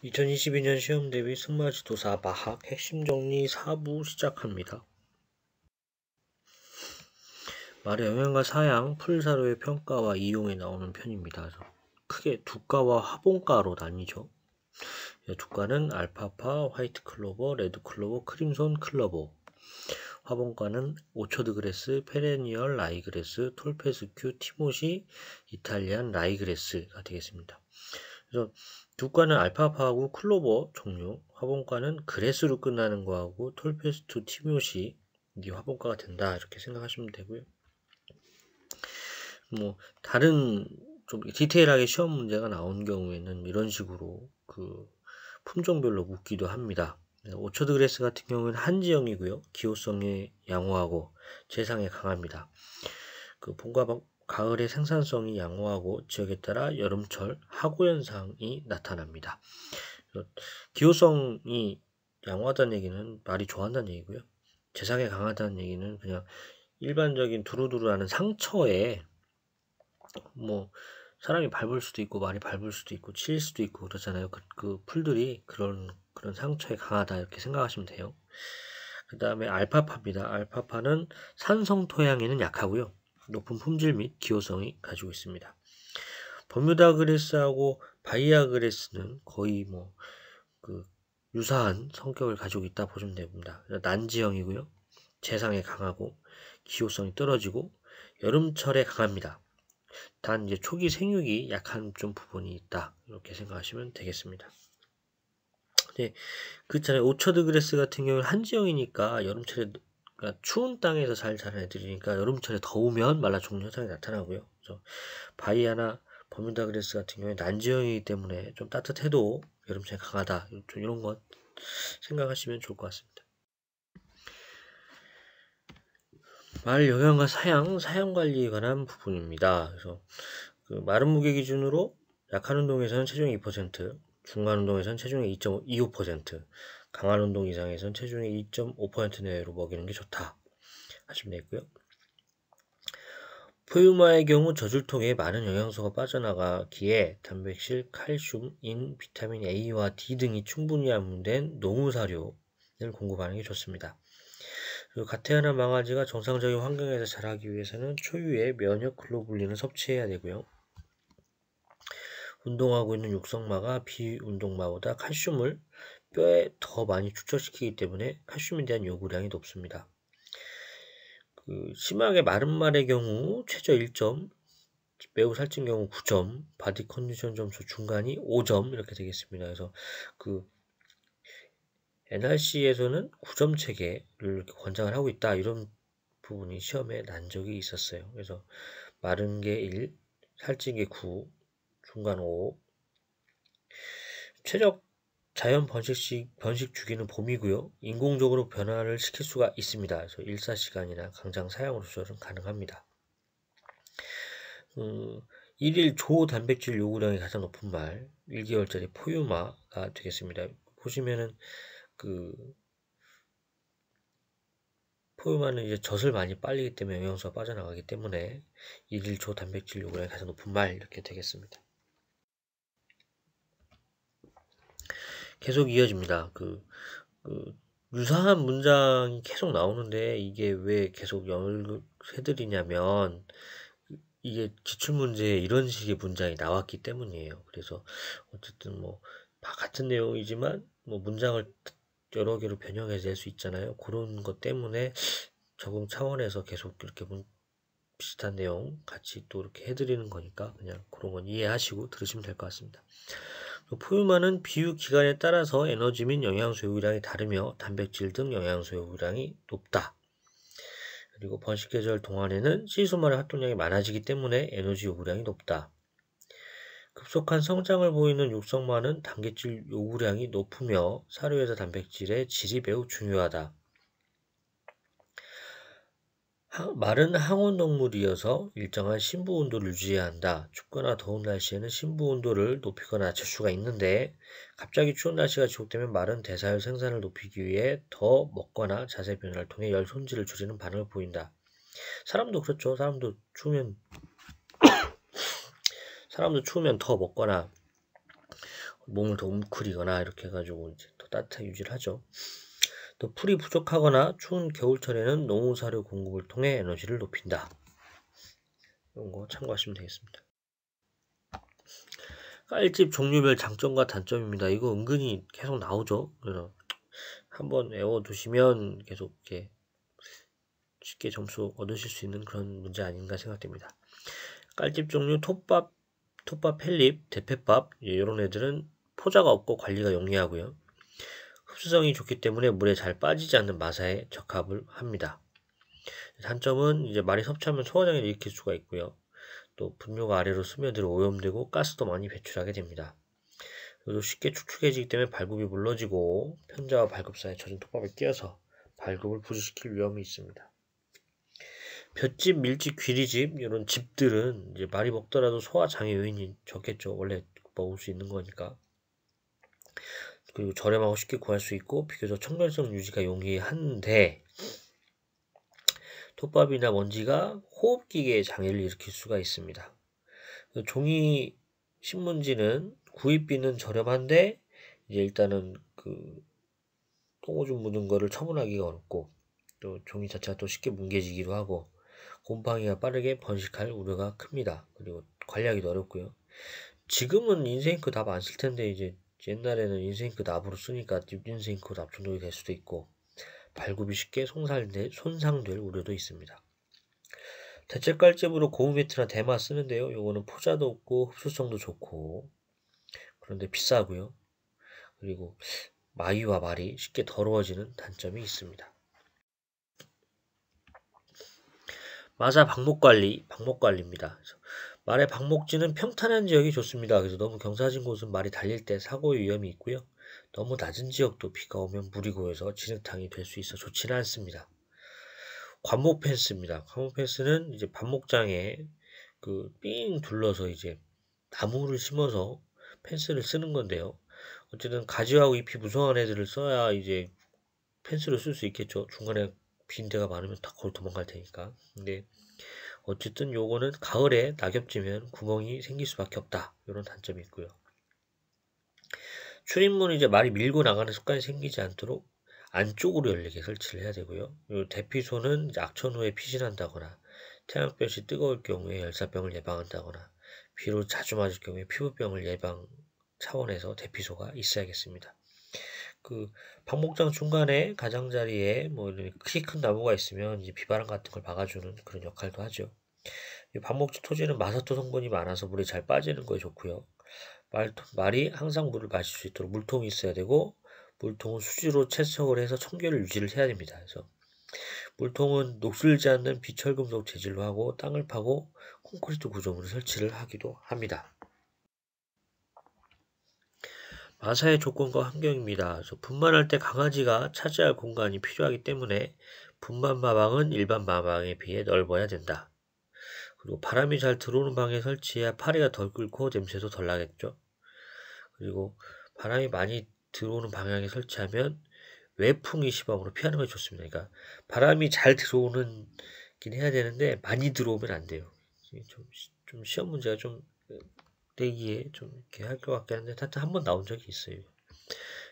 2022년 시험 대비 승마지도사 마학 핵심 정리 4부 시작합니다. 말의 영양과 사양, 풀사료의 평가와 이용에 나오는 편입니다. 그래서 크게 두과와 화본과로 나뉘죠. 두과는 알파파, 화이트 클로버, 레드 클로버, 크림손 클로버. 화본과는 오처드 그레스, 페레니얼 라이그레스, 톨페스큐, 티모시, 이탈리안 라이그레스가 되겠습니다. 그래서 두과는 알파파하고 클로버 종류, 화본과는 그레스로 끝나는 거하고 톨페스투, 티모시 이게 화본과가 된다 이렇게 생각하시면 되고요. 뭐 다른 좀 디테일하게 시험 문제가 나온 경우에는 이런 식으로 그 품종별로 묻기도 합니다. 오처드 그레스 같은 경우는 한지형이고요. 기호성이 양호하고 재상에 강합니다. 그 봄과 가을의 생산성이 양호하고 지역에 따라 여름철 하고 현상이 나타납니다. 기호성이 양호하다는 얘기는 말이 좋아한다는 얘기고요. 재상에 강하다는 얘기는 그냥 일반적인 두루두루하는 상처에 뭐 사람이 밟을 수도 있고 말이 밟을 수도 있고 칠 수도 있고 그렇잖아요. 그 풀들이 그런 상처에 강하다 이렇게 생각하시면 돼요. 그 다음에 알파파입니다. 알파파는 산성 토양에는 약하고요. 높은 품질 및 기호성이 가지고 있습니다. 버뮤다 그레스하고 바이아 그레스는 거의 뭐 그 유사한 성격을 가지고 있다 보시면 됩니다. 난지형이고요. 재상에 강하고 기호성이 떨어지고 여름철에 강합니다. 단 이제 초기 생육이 약한 좀 부분이 있다 이렇게 생각하시면 되겠습니다. 네, 그렇잖아요. 오처드 그레스 같은 경우는 한지형이니까 여름철에 그러니까 추운 땅에서 잘 자란 애들이니까 여름철에 더우면 말라 죽는 현상이 나타나고요. 그래서 바이아나 버뮤다 그레스 같은 경우에 난지형이기 때문에 좀 따뜻해도 여름철에 강하다. 좀 이런 것 생각하시면 좋을 것 같습니다. 말 영양과 사양 관리에 관한 부분입니다. 그래서 그 마른 무게 기준으로 약한 운동에서는 체중의 2%, 중간 운동에서는 체중의 2.25%, 강한 운동 이상에서는 체중의 2.5% 내외로 먹이는 게 좋다 하시면 되고요. 포유마의 경우 젖을통에 많은 영양소가 빠져나가기에 단백질, 칼슘, 인, 비타민 A와 D 등이 충분히 함유된 농우사료를 공급하는 게 좋습니다. 그리고 갓 태어난 망아지가 정상적인 환경에서 자라기 위해서는 초유의 면역 글로불린을 섭취해야 되고요. 운동하고 있는 육성마가 비운동마보다 칼슘을 뼈에 더 많이 축적시키기 때문에 칼슘에 대한 요구량이 높습니다. 심하게 마른 말의 경우 최저 1점, 매우 살찐 경우 9점, 바디 컨디션 점수 중간이 5점 이렇게 되겠습니다. 그래서 NRC에서는 9점 체계를 이렇게 권장을 하고 있다 이런 부분이 시험에 난 적이 있었어요. 그래서 마른 게 1, 살찐 게 9, 중간 5. 최적 자연 번식 주기는 봄이고요. 인공적으로 변화를 시킬 수가 있습니다. 그래서 일사시간이나 강장 사양으로 조절은 가능합니다. 1일 조 단백질 요구량이 가장 높은 말 1개월짜리 포유마가 되겠습니다. 보시면은 포유마는 이제 젖을 많이 빨리기 때문에 영양소가 빠져나가기 때문에 1일 조 단백질 요구량이 가장 높은 말 이렇게 되겠습니다. 계속 이어집니다. 유사한 문장이 계속 나오는데 이게 왜 계속 해드리냐면 이게 기출문제에 이런 식의 문장이 나왔기 때문이에요. 그래서 어쨌든 뭐 같은 내용이지만 뭐 문장을 여러 개로 변형해서 낼 수 있잖아요. 그런 것 때문에 적응 차원에서 계속 이렇게 비슷한 내용 같이 또 이렇게 해드리는 거니까 그냥 그런 건 이해하시고 들으시면 될 것 같습니다. 포유마는 비육 기간에 따라서 에너지 및 영양소 요구량이 다르며 단백질 등 영양소 요구량이 높다. 그리고 번식 계절 동안에는 시소말의 활동량이 많아지기 때문에 에너지 요구량이 높다. 급속한 성장을 보이는 육성마는 단백질 요구량이 높으며 사료에서 단백질의 질이 매우 중요하다. 말은 항온동물이어서 일정한 심부 온도를 유지해야 한다. 춥거나 더운 날씨에는 심부 온도를 높이거나 낮출 수가 있는데 갑자기 추운 날씨가 지속되면 말은 대사율 생산을 높이기 위해 더 먹거나 자세 변화를 통해 열 손질을 줄이는 반응을 보인다. 사람도 그렇죠. 사람도 추우면 더 먹거나 몸을 더 웅크리거나 이렇게 해가지고 이제 더 따뜻하게 유지를 하죠. 또 풀이 부족하거나 추운 겨울철에는 농우사료 공급을 통해 에너지를 높인다. 이런 거 참고하시면 되겠습니다. 깔집 종류별 장점과 단점입니다. 이거 은근히 계속 나오죠. 그래서 한번 외워두시면 계속 이렇게 쉽게 점수 얻으실 수 있는 그런 문제 아닌가 생각됩니다. 깔집 종류 톱밥, 펠립, 대패밥 이런 애들은 포자가 없고 관리가 용이하고요. 흡수성이 좋기 때문에 물에 잘 빠지지 않는 마사에 적합을 합니다. 단점은 이제 많이 섭취하면 소화장애를 일으킬 수가 있고요. 또 분뇨가 아래로 스며들어 오염되고 가스도 많이 배출하게 됩니다. 그리고 쉽게 축축해지기 때문에 발굽이 물러지고 편자와 발굽 사이에 젖은 톱밥에 끼어서 발굽을 부수시킬 위험이 있습니다. 볏짚, 밀짚, 귀리짚 이런 짚들은 이제 많이 먹더라도 소화장애 요인이 적겠죠. 원래 먹을 수 있는 거니까. 그리고 저렴하고 쉽게 구할 수 있고 비교적 청결성 유지가 용이한데 톱밥이나 먼지가 호흡기계에 장애를 일으킬 수가 있습니다. 종이 신문지는 구입비는 저렴한데 이제 일단은 그 똥오줌 묻은 거를 처분하기가 어렵고 또 종이 자체가 또 쉽게 뭉개지기도 하고 곰팡이가 빠르게 번식할 우려가 큽니다. 그리고 관리하기도 어렵고요. 지금은 인쇄잉크 납 안 쓸 텐데 이제 옛날에는 인쇄잉크 납으로 쓰니까 인쇄잉크 납 중독이 될 수도 있고 발굽이 쉽게 손상될 우려도 있습니다. 대체 깔집으로 고무 매트나 대마 쓰는데요. 요거는 포자도 없고 흡수성도 좋고 그런데 비싸고요. 그리고 마위와 말이 쉽게 더러워지는 단점이 있습니다. 마사 방목관리입니다. 말의 방목지는 평탄한 지역이 좋습니다. 그래서 너무 경사진 곳은 말이 달릴 때 사고의 위험이 있고요. 너무 낮은 지역도 비가 오면 물이 고여서 진흙탕이 될 수 있어 좋지는 않습니다. 관목 펜스입니다. 관목 펜스는 이제 반목장에 삥 둘러서 이제 나무를 심어서 펜스를 쓰는 건데요. 어쨌든 가지하고 잎이 무성한 애들을 써야 이제 펜스를 쓸 수 있겠죠. 중간에 빈 데가 많으면 다 거기 도망갈 테니까. 근데 어쨌든 요거는 가을에 낙엽지면 구멍이 생길 수밖에 없다. 이런 단점이 있고요. 출입문은 이제 말이 밀고 나가는 습관이 생기지 않도록 안쪽으로 열리게 설치를 해야 되고요. 요 대피소는 이제 악천 후에 피신한다거나 태양볕이 뜨거울 경우에 열사병을 예방한다거나 비로 자주 맞을 경우에 피부병을 예방 차원에서 대피소가 있어야겠습니다. 방목장 중간에 가장자리에 뭐 키 큰 나무가 있으면 이제 비바람 같은 걸 막아주는 그런 역할도 하죠. 이 방목지 토지는 마사토 성분이 많아서 물이 잘 빠지는 거에 좋고요. 말이 항상 물을 마실 수 있도록 물통이 있어야 되고 물통은 수지로 채석을 해서 청결을 유지를 해야 됩니다. 그래서 물통은 녹슬지 않는 비철금속 재질로 하고 땅을 파고 콘크리트 구조물을 설치를 하기도 합니다. 마사의 조건과 환경입니다. 그래서 분만할 때 강아지가 차지할 공간이 필요하기 때문에 분만 마방은 일반 마방에 비해 넓어야 된다. 그리고 바람이 잘 들어오는 방에 설치해야 파리가 덜 끓고 냄새도 덜 나겠죠. 그리고 바람이 많이 들어오는 방향에 설치하면 외풍이 시범으로 피하는 것이 좋습니다. 그러니까 바람이 잘 들어오는 긴 해야 되는데 많이 들어오면 안 돼요. 좀 시험 문제가 좀 내기에 좀 이렇게 할 것 같긴 한데 하여튼 한번 나온 적이 있어요.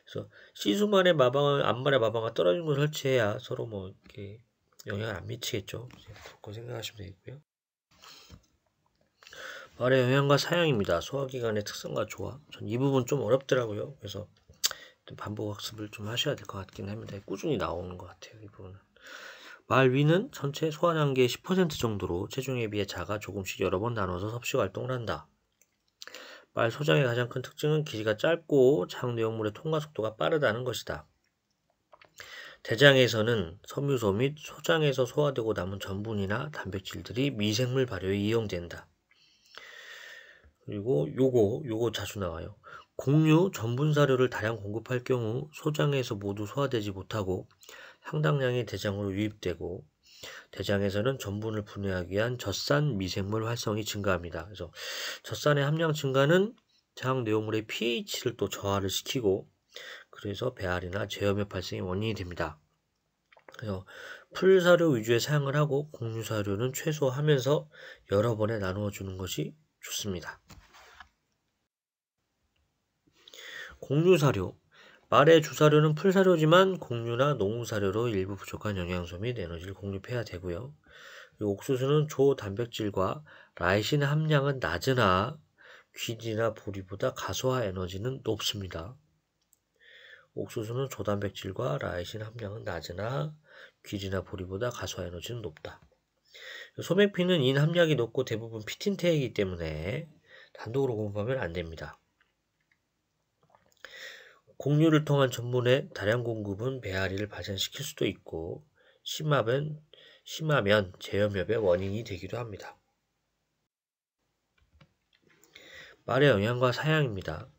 그래서 시수만의 마방을 암말의 마방과 떨어진 곳 설치해야 서로 뭐 이렇게 영향을 안 미치겠죠. 그렇게 생각하시면 되겠고요. 말의 영양과 사양입니다. 소화기관의 특성과 조화. 전 이 부분 좀 어렵더라고요. 그래서 반복 학습을 좀 하셔야 될 것 같긴 합니다. 꾸준히 나오는 것 같아요. 이 부분은. 말 위는 전체 소화장계의 10% 정도로 체중에 비해 작아 조금씩 여러 번 나눠서 섭식 활동을 한다. 말 소장의 가장 큰 특징은 길이가 짧고 장 내용물의 통과 속도가 빠르다는 것이다. 대장에서는 섬유소 및 소장에서 소화되고 남은 전분이나 단백질들이 미생물 발효에 이용된다. 그리고 요거 자주 나와요. 곡류 전분 사료를 다량 공급할 경우 소장에서 모두 소화되지 못하고 상당량의 대장으로 유입되고 대장에서는 전분을 분해하기 위한 젖산 미생물 활성이 증가합니다. 그래서 젖산의 함량 증가는 장 내용물의 pH를 또 저하를 시키고 그래서 배앓이나 제염의 발생의 원인이 됩니다. 그래서 풀사료 위주의 사용을 하고 곡류사료는 최소화하면서 여러 번에 나누어 주는 것이 좋습니다. 곡류사료. 말의 주사료는 풀사료지만 곡류나 농우사료로 일부 부족한 영양소 및 에너지를 공급해야 되고요. 옥수수는 조단백질과 라이신 함량은 낮으나 귀지나 보리보다 가소화 에너지는 높습니다. 옥수수는 조단백질과 라이신 함량은 낮으나 귀지나 보리보다 가소화 에너지는 높다. 소맥피는 인 함량이 높고 대부분 피틴태이기 때문에 단독으로 공급하면 안 됩니다. 곡류를 통한 전분의 다량 공급은 배앓이를 발생시킬 수도 있고 심하면 제염엽의 원인이 되기도 합니다. 말의 영양과 사양입니다.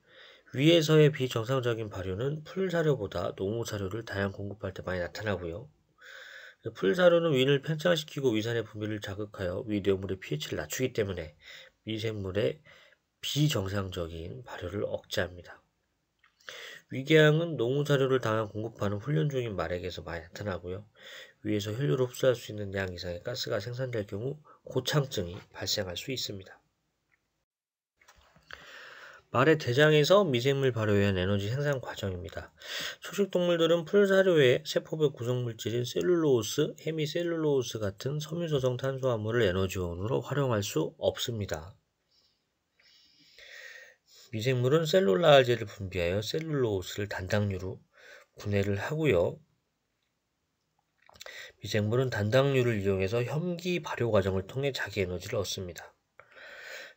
위에서의 비정상적인 발효는 풀사료보다 농우사료를 다량 공급할 때 많이 나타나고요. 풀사료는 위를 팽창시키고 위산의 분비를 자극하여 위내물의 pH를 낮추기 때문에 미생물의 비정상적인 발효를 억제합니다. 위궤양은 농우사료를 다량 공급하는 훈련 중인 말에게서 많이 나타나고요. 위에서 혈류를 흡수할 수 있는 양 이상의 가스가 생산될 경우 고창증이 발생할 수 있습니다. 말의 대장에서 미생물 발효에 의한 에너지 생산 과정입니다. 초식동물들은 풀사료의 세포별 구성물질인 셀룰로스, 헤미셀룰로스 같은 섬유소성 탄수화물을 에너지원으로 활용할 수 없습니다. 미생물은 셀룰라제를 분비하여 셀룰로스를 단당류로 분해를 하고요. 미생물은 단당류를 이용해서 혐기 발효 과정을 통해 자기 에너지를 얻습니다.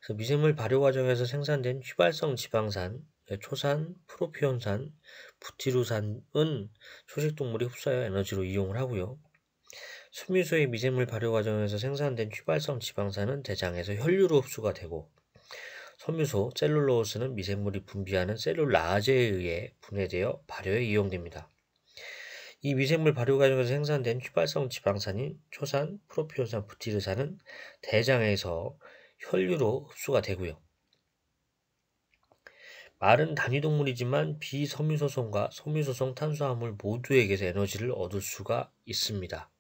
그래서 미생물 발효 과정에서 생산된 휘발성 지방산, 초산, 프로피온산, 부티루산은 초식동물이 흡수하여 에너지로 이용을 하고요. 섬유소의 미생물 발효 과정에서 생산된 휘발성 지방산은 대장에서 혈류로 흡수가 되고 섬유소 셀룰로스는 미생물이 분비하는 셀룰라제에 의해 분해되어 발효에 이용됩니다. 이 미생물 발효 과정에서 생산된 휘발성 지방산인 초산, 프로피온산, 부티르산은 대장에서 혈류로 흡수가 되고요. 말은 단위동물이지만 비섬유소성과 섬유소성 탄수화물 모두에게서 에너지를 얻을 수가 있습니다.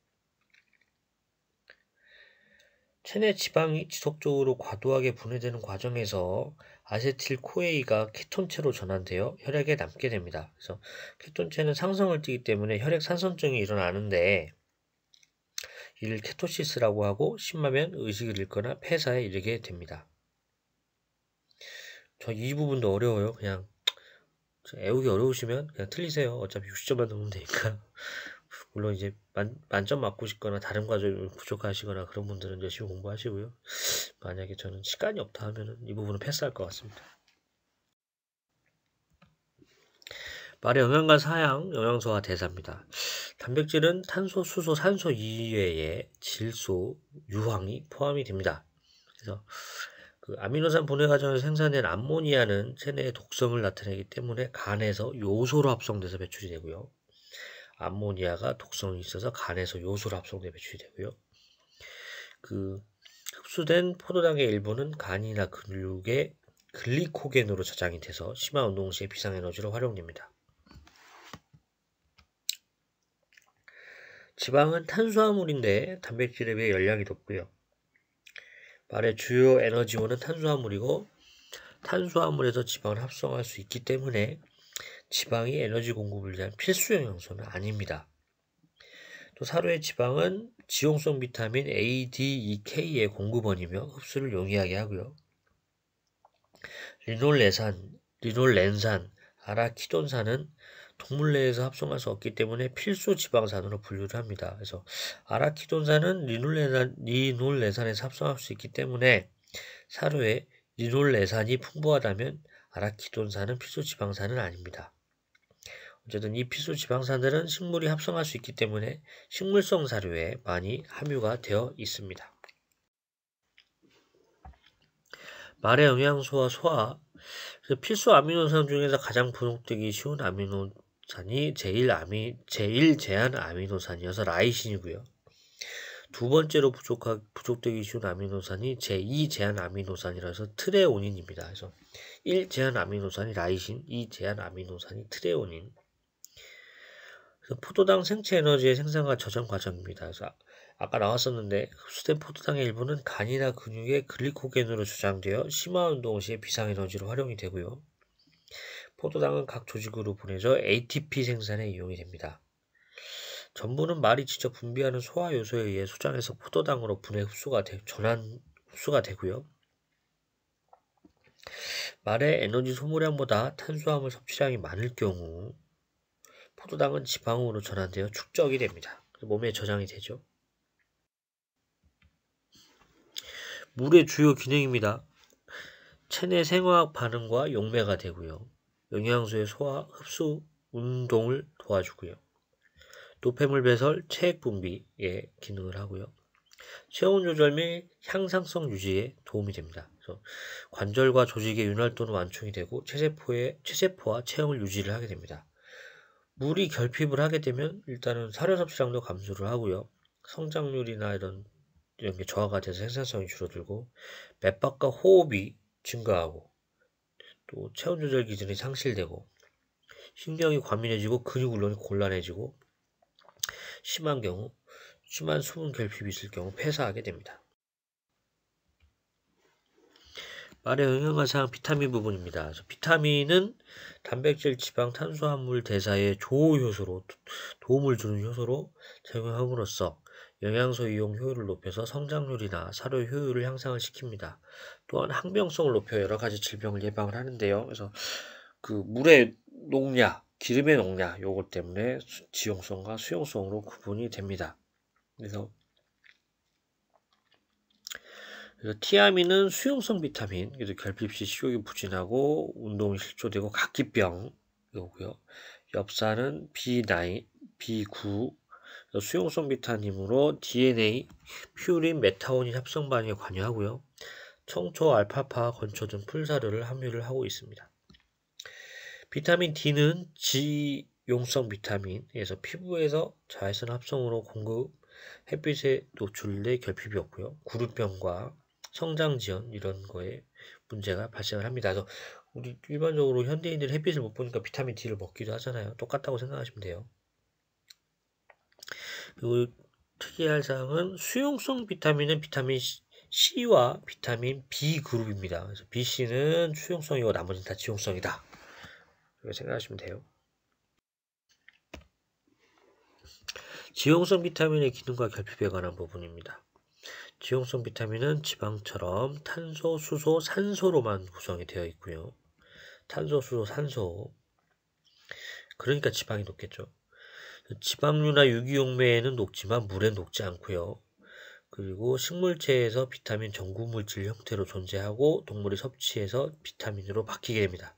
체내 지방이 지속적으로 과도하게 분해되는 과정에서 아세틸코에이가 케톤체로 전환되어 혈액에 남게 됩니다. 그래서 케톤체는 상성을 띠기 때문에 혈액 산선증이 일어나는데 이를 케토시스라고 하고 심하면 의식을 잃거나 폐사에 이르게 됩니다. 저 이 부분도 어려워요. 그냥 애우기 어려우시면 그냥 틀리세요. 어차피 60점만 넘으면 되니까. 물론 이제 만점 맞고 싶거나 다른 과정이 부족하시거나 그런 분들은 열심히 공부하시고요. 만약에 저는 시간이 없다 하면은 이 부분은 패스할 것 같습니다. 말의 영양과 사양, 영양소와 대사입니다. 단백질은 탄소, 수소, 산소 이외에 질소, 유황이 포함이 됩니다. 그래서 그 아미노산 분해 과정에서 생산된 암모니아는 체내의 독성을 나타내기 때문에 간에서 요소로 합성돼서 배출이 되고요. 암모니아가 독성이 있어서 간에서 요소로 합성돼 배출이 되고요. 그 흡수된 포도당의 일부는 간이나 근육의 글리코겐으로 저장이 돼서 심한 운동 시에 비상에너지로 활용됩니다. 지방은 탄수화물인데 단백질에 비해 열량이 높고요. 말의 주요 에너지원은 탄수화물이고 탄수화물에서 지방을 합성할 수 있기 때문에 지방이 에너지 공급을 위한 필수 영양소는 아닙니다. 또 사료의 지방은 지용성 비타민 A, D, E, K의 공급원이며 흡수를 용이하게 하고요. 리놀렌산, 아라키돈산은 동물 내에서 합성할 수 없기 때문에 필수 지방산으로 분류를 합니다. 그래서 아라키돈산은 리놀렌산에서 합성할 수 있기 때문에 사료에 리놀렌산이 풍부하다면 아라키돈산은 필수 지방산은 아닙니다. 어쨌든 이 필수 지방산들은 식물이 합성할 수 있기 때문에 식물성 사료에 많이 함유가 되어 있습니다. 말의 영양소와 소화. 필수 아미노산 중에서 가장 부족되기 쉬운 아미노산이 제일 제한 아미노산이어서 라이신이고요. 두 번째로 부족되기 쉬운 아미노산이 제2 제한 아미노산이라서 트레오닌입니다. 그래서 1 제한 아미노산이 라이신, 2 제한 아미노산이 트레오닌. 그래서 포도당 생체 에너지의 생산과 저장 과정입니다. 그래서 아까 나왔었는데 흡수된 포도당의 일부는 간이나 근육의 글리코겐으로 저장되어 심화 운동 시에 비상에너지로 활용이 되고요. 포도당은 각 조직으로 보내져 ATP 생산에 이용이 됩니다. 전분은 말이 직접 분비하는 소화 요소에 의해 소장에서 포도당으로 분해 전환 흡수가 되고요. 말의 에너지 소모량보다 탄수화물 섭취량이 많을 경우 포도당은 지방으로 전환되어 축적이 됩니다. 몸에 저장이 되죠. 물의 주요 기능입니다. 체내 생화학 반응과 용매가 되고요. 영양소의 소화, 흡수, 운동을 도와주고요. 노폐물 배설, 체액 분비에 기능을 하고요. 체온 조절 및 향상성 유지에 도움이 됩니다. 그래서 관절과 조직의 윤활도는 완충이 되고 체세포와 체형을 유지를 하게 됩니다. 물이 결핍을 하게 되면 일단은 사료 섭취량도 감소를 하고요. 성장률이나 이런 게 저하가 돼서 생산성이 줄어들고 맥박과 호흡이 증가하고 또 체온 조절 기준이 상실되고 신경이 과민해지고 근육 운동이 곤란해지고 심한 경우 심한 수분 결핍이 있을 경우 폐사하게 됩니다. 말의 영양가 사항 비타민 부분입니다. 그래서 비타민은 단백질, 지방, 탄수화물 대사에 조호 효소로 도움을 주는 효소로 작용함으로써 영양소 이용 효율을 높여서 성장률이나 사료 효율을 향상을 시킵니다. 또한 항병성을 높여 여러 가지 질병을 예방을 하는데요. 그래서 그 물의 녹냐, 기름의 녹냐 요것 때문에 지용성과 수용성으로 구분이 됩니다. 그래서 티아민은 수용성 비타민, 그래서 결핍 시 식욕이 부진하고 운동이 실조되고 각기병 이거고요. 엽산은 B9, B9 수용성 비타민으로 DNA, 퓨린, 메타오닌 합성 반응에 관여하고요. 청초, 알파파, 건초 등 풀사료를 함유를 하고 있습니다. 비타민 D는 지용성 비타민에서 피부에서 자외선 합성으로 공급, 햇빛에 노출돼 결핍이 없고요. 구루병과 성장지연 이런 거에 문제가 발생을 합니다. 그래서 우리 일반적으로 현대인들이 햇빛을 못 보니까 비타민 D를 먹기도 하잖아요. 똑같다고 생각하시면 돼요. 그리고 특이할 사항은 수용성 비타민은 비타민 C와 비타민 B 그룹입니다. 그래서 B, C는 수용성이고 나머지는 다 지용성이다. 이렇게 생각하시면 돼요. 지용성 비타민의 기능과 결핍에 관한 부분입니다. 지용성 비타민은 지방처럼 탄소, 수소, 산소로만 구성이 되어 있고요. 탄소, 수소, 산소. 그러니까 지방이 높겠죠. 지방류나 유기용매에는 녹지만 물에 녹지 않고요. 그리고 식물체에서 비타민 전구물질 형태로 존재하고 동물이 섭취해서 비타민으로 바뀌게 됩니다.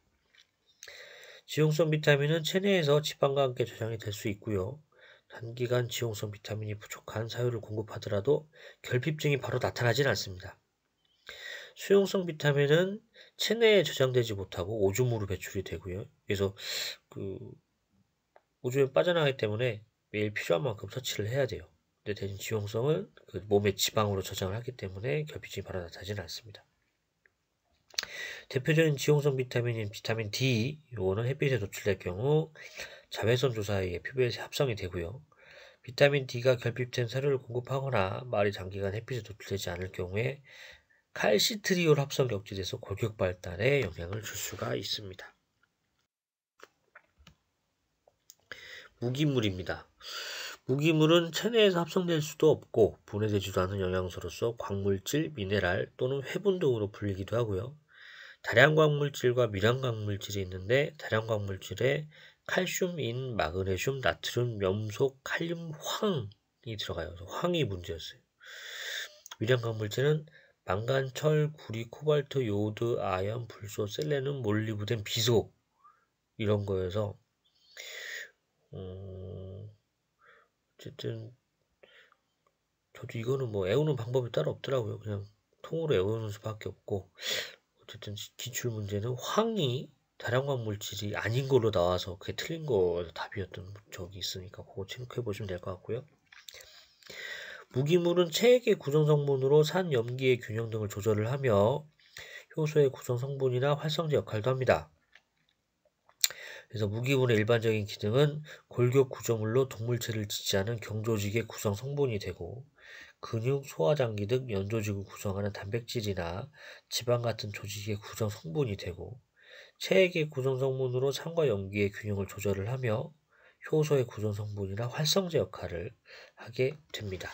지용성 비타민은 체내에서 지방과 함께 저장이 될 수 있고요. 단기간 지용성 비타민이 부족한 사유를 공급하더라도 결핍증이 바로 나타나진 않습니다. 수용성 비타민은 체내에 저장되지 못하고 오줌으로 배출이 되고요. 그래서 오줌에 빠져나가기 때문에 매일 필요한 만큼 섭취를 해야 돼요. 근데 대신 지용성은 몸의 지방으로 저장을 하기 때문에 결핍증이 바로 나타나지는 않습니다. 대표적인 지용성 비타민인 비타민 D, 요거는 햇빛에 노출될 경우 자외선 조사에 의해 피부에 합성이 되고요. 비타민 D가 결핍된 사료를 공급하거나 말이 장기간 햇빛에 노출되지 않을 경우에 칼시트리올 합성이 억제돼서 골격 발달에 영향을 줄 수가 있습니다. 무기물입니다. 무기물은 체내에서 합성될 수도 없고 분해되지도 않은 영양소로서 광물질, 미네랄 또는 회분 등으로 불리기도 하고요. 다량광물질과 미량광물질이 있는데 다량광물질에 칼슘, 인, 마그네슘, 나트륨, 염소, 칼륨, 황이 들어가요. 황이 문제였어요. 미량광물질은 망간, 철, 구리, 코발트, 요오드, 아연, 불소, 셀레늄, 몰리브덴, 비소 이런 거여서 어쨌든 저도 이거는 뭐 애우는 방법이 따로 없더라고요. 그냥 통으로 애우는 수밖에 없고 어쨌든 기출 문제는 황이 다량광 물질이 아닌 걸로 나와서 그게 틀린 거 답이었던 적이 있으니까 그거 체크해 보시면 될 것 같고요. 무기물은 체액의 구성 성분으로 산, 염기의 균형 등을 조절을 하며 효소의 구성 성분이나 활성제 역할도 합니다. 그래서 무기물의 일반적인 기능은 골격 구조물로 동물체를 지지하는 경조직의 구성 성분이 되고 근육, 소화장기 등 연조직을 구성하는 단백질이나 지방 같은 조직의 구성 성분이 되고 체액의 구성 성분으로 산과 염기의 균형을 조절을 하며 효소의 구성 성분이나 활성제 역할을 하게 됩니다.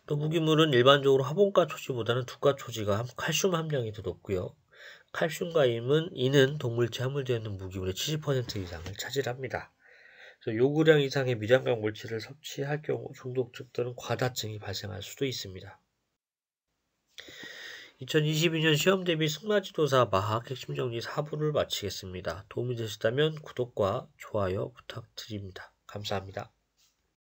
또 무기물은 일반적으로 화분가 초지보다는 두가 초지가 칼슘 함량이 더 높고요. 칼슘과 이는 동물체 함유되어 있는 무기물의 70% 이상을 차지합니다. 그래서 요구량 이상의 미장각 물질을 섭취할 경우 중독증 또는 과다증이 발생할 수도 있습니다. 2022년 시험 대비 승마지도사 마학 핵심 정리 4부를 마치겠습니다. 도움이 되셨다면 구독과 좋아요 부탁드립니다. 감사합니다.